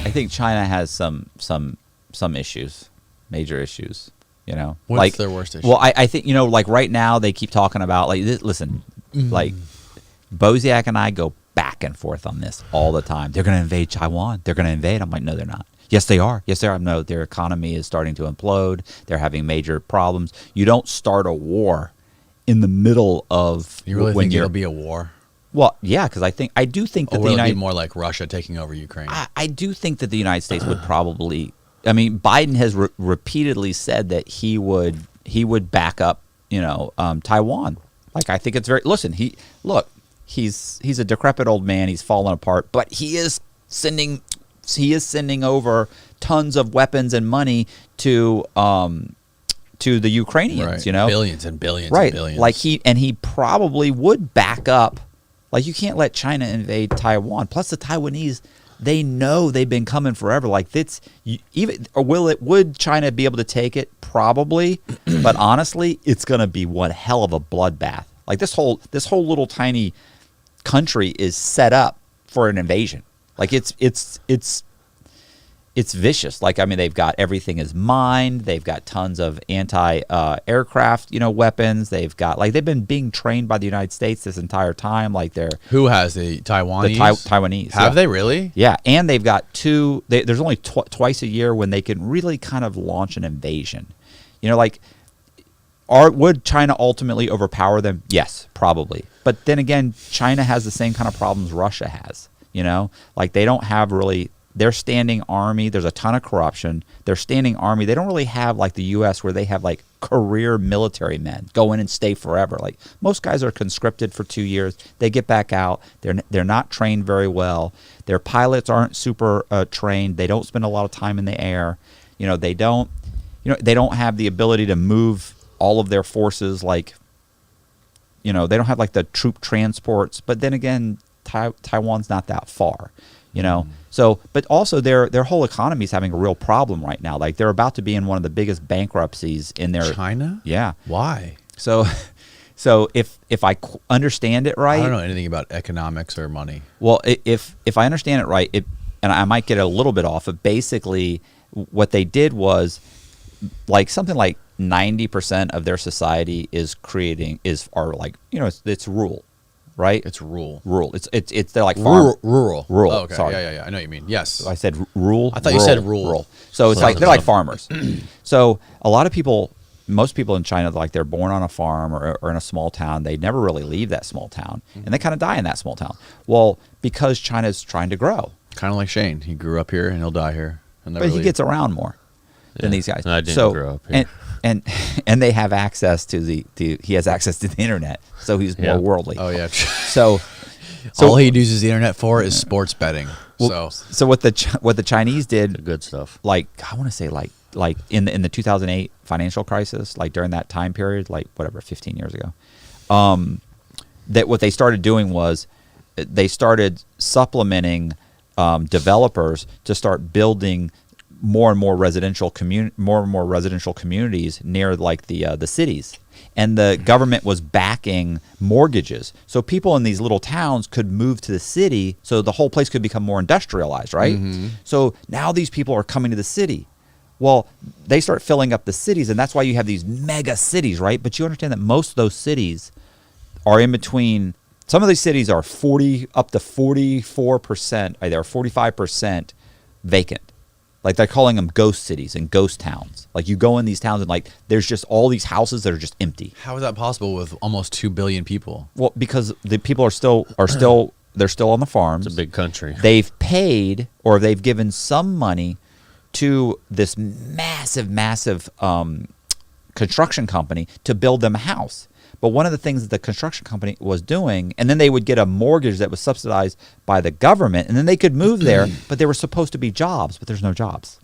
I think China has some issues, major issues. You know, what's like their worst issue? Well, I think like right now they keep talking about like listen, like Boziak and I go back and forth on this all the time. They're going to invade Taiwan. They're going to invade. I'm like, no, they're not. Yes, they are. Yes, they are. No, their economy is starting to implode. They're having major problems. You don't start a war in the middle of. You really think it'll be a war? Well, yeah, because I do think that or the will United it be more like Russia taking over Ukraine? I do think that the United States would probably. I mean, Biden has repeatedly said that he would back up, Taiwan. Like I think it's very. Listen, he's a decrepit old man. He's fallen apart, but he is sending over tons of weapons and money to the Ukrainians. Right. Billions and billions. Right. And billions. Like he probably would back up. Like you can't let China invade Taiwan. Plus the Taiwanese, they know they've been coming forever. Like would China be able to take it? Probably. But honestly, it's going to be one hell of a bloodbath. Like this whole little tiny country is set up for an invasion. Like it's vicious. Like, I mean, they've got everything is mined. They've got tons of anti-aircraft, weapons. They've been being trained by the United States this entire time. Like who has the Taiwanese? The Taiwanese. Have they really? Yeah, and they've got two. There's only twice a year when they can really kind of launch an invasion. Would China ultimately overpower them? Yes, probably. But then again, China has the same kind of problems Russia has. Like they don't have really. Their standing army, there's a ton of corruption. Their standing army, they don't really have like the U.S. where they have like career military men go in and stay forever. Like most guys are conscripted for 2 years. They get back out. They're not trained very well. Their pilots aren't super trained. They don't spend a lot of time in the air. They don't have the ability to move all of their forces. Like, they don't have like the troop transports. But then again, Taiwan's not that far. So, but also their whole economy is having a real problem right now. Like they're about to be in one of the biggest bankruptcies in their China. Yeah. Why? So if I understand it right, I don't know anything about economics or money. Well, if I understand it right, and I might get a little bit off, but basically what they did was like something like 90% of their society it's rural. Right, it's rural. They're like farm. Rural. Oh, okay. Sorry. Yeah. I know what you mean. Yes. So I said rural. I thought you said rural. So it's like they're like farmers. So a lot of people, most people in China, they're born on a farm or in a small town. They never really leave that small town, and they kind of die in that small town. Well, because China's trying to grow. Kind of like Shane. He grew up here and he'll die here. But he gets around more than these guys. I didn't grow up here. And they have access to he has access to the internet, so he's more worldly. Oh yeah. So all he uses the internet for is sports betting. So what the Chinese did, the good stuff. Like I want to say like in the 2008 financial crisis, like during that time period, like 15 years ago, that what they started doing was they started supplementing developers to start building more and more residential communities near like the cities, and the government was backing mortgages, so people in these little towns could move to the city, so the whole place could become more industrialized, right? So now these people are coming to the city. Well, they start filling up the cities, and that's why you have these mega cities, right? But you understand that most of those cities are in between. Some of these cities are 40 up to 44%, they're 45% vacant. Like they're calling them ghost cities and ghost towns. Like you go in these towns and like there's just all these houses that are just empty. How is that possible with almost 2 billion people? Well, because the people they're still on the farms. It's a big country. They've paid or they've given some money to this massive construction company to build them a house. But one of the things that the construction company was doing, and then they would get a mortgage that was subsidized by the government, and then they could move there, but there were supposed to be jobs, but there's no jobs.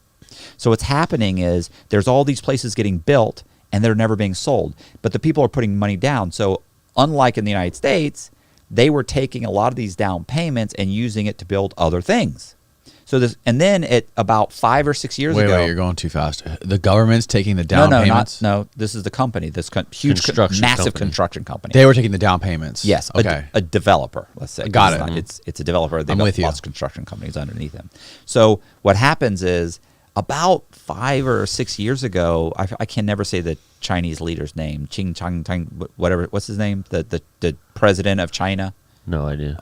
So what's happening is there's all these places getting built, and they're never being sold. But the people are putting money down. So unlike in the United States, they were taking a lot of these down payments and using it to build other things. So this, and then at about 5 or 6 years ago. Wait, you're going too fast. The government's taking the down payments? No, this is the company, this huge, massive construction company. They were taking the down payments. Yes, okay. A developer, let's say. Got it. It's a developer. They've I'm got with you. lots of construction companies underneath them. So what happens is about 5 or 6 years ago, I can never say the Chinese leader's name, Ching Chang Tang, whatever. What's his name? The president of China. No idea.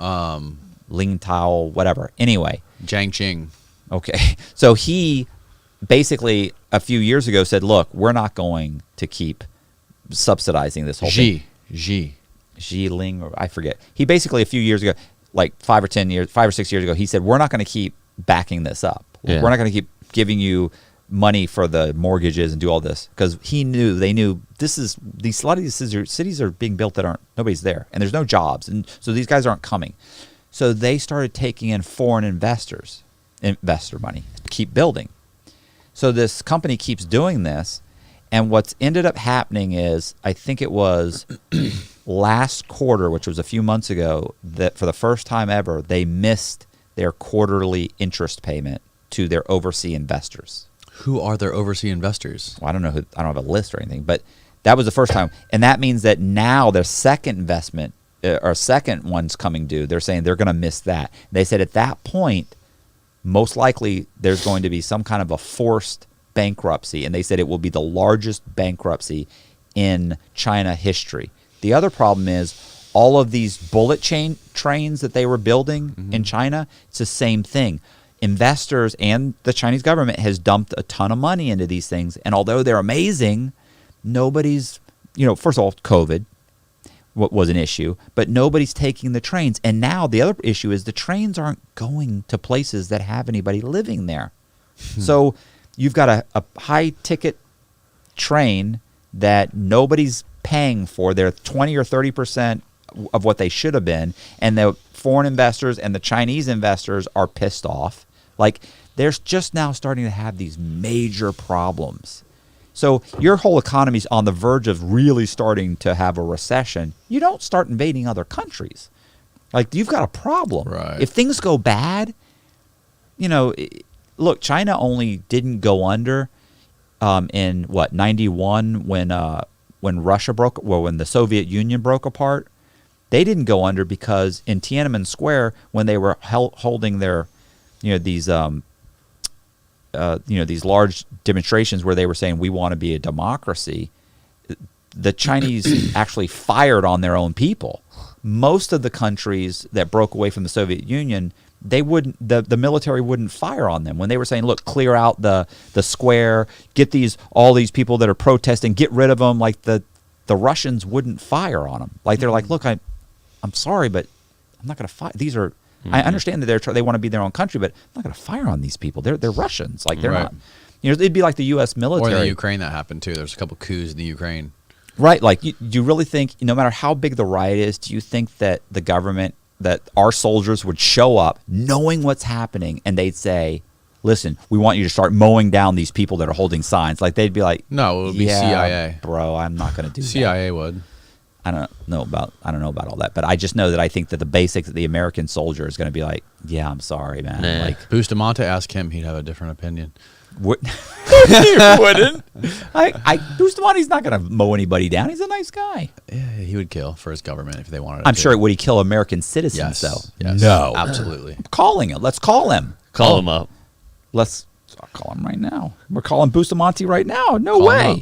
Ling Tao, whatever. Anyway. Jiang Qing. Okay. So he basically a few years ago said, look, we're not going to keep subsidizing this whole thing. Xi Ling, or I forget. He basically a few years ago, like 5 or 6 years ago, he said, we're not going to keep backing this up. Yeah. We're not going to keep giving you money for the mortgages and do all this, because they knew a lot of these cities are being built that nobody's there, and there's no jobs, and so these guys aren't coming. So they started taking in foreign investor money to keep building. So this company keeps doing this, and what's ended up happening is, I think it was last quarter, which was a few months ago, that for the first time ever, they missed their quarterly interest payment to their overseas investors. Who are their overseas investors? Well, I don't know who. I don't have a list or anything, but that was the first time, and that means that now their second investment or second one's coming due. They're saying they're going to miss that. They said at that point, most likely there's going to be some kind of a forced bankruptcy, and they said it will be the largest bankruptcy in China history. The other problem is all of these bullet trains that they were building in China. It's the same thing. Investors and the Chinese government has dumped a ton of money into these things, and although they're amazing, nobody's, first of all, COVID was an issue, but nobody's taking the trains. And now the other issue is the trains aren't going to places that have anybody living there. So you've got a high ticket train that nobody's paying for. They're 20 or 30% of what they should have been, and the foreign investors and the Chinese investors are pissed off. Like, they're just now starting to have these major problems. So your whole economy's on the verge of really starting to have a recession. You don't start invading other countries. Like, you've got a problem. Right. If things go bad, look, China only didn't go under in 91 when Russia when the Soviet Union broke apart. They didn't go under because in Tiananmen Square, when they were holding their these large demonstrations where they were saying we want to be a democracy, the Chinese actually fired on their own people. Most of the countries that broke away from the Soviet Union, the military wouldn't fire on them when they were saying, look, clear out the square, get all these people that are protesting, get rid of them. Like, the Russians wouldn't fire on them. Like, they're like, look, I'm sorry, but I'm not going to fight. These are. I understand that they want to be their own country, but I'm not going to fire on these people. They're Russians. Like, they're not. It'd be like the U.S. military. Or in the Ukraine that happened too. There's a couple coups in the Ukraine. Right. Like, do you really think, no matter how big the riot is, do you think that the government, that our soldiers would show up knowing what's happening and they'd say, listen, we want you to start mowing down these people that are holding signs? Like, they'd be like, no, it would be CIA. Bro, I'm not going to do that. CIA would. I don't know about all that, but I just know that I think that the American soldier is going to be like, yeah, I'm sorry, man. Nah. Like, Bustamante, ask him, he'd have a different opinion. he wouldn't. Bustamante's not going to mow anybody down. He's a nice guy. Yeah, he would kill for his government if they wanted. I'm sure. Would he kill American citizens though? Yes. No, absolutely. I'm calling him. Let's call him. Call him up. I'll call him right now. We're calling Bustamante right now. No Call him way. up.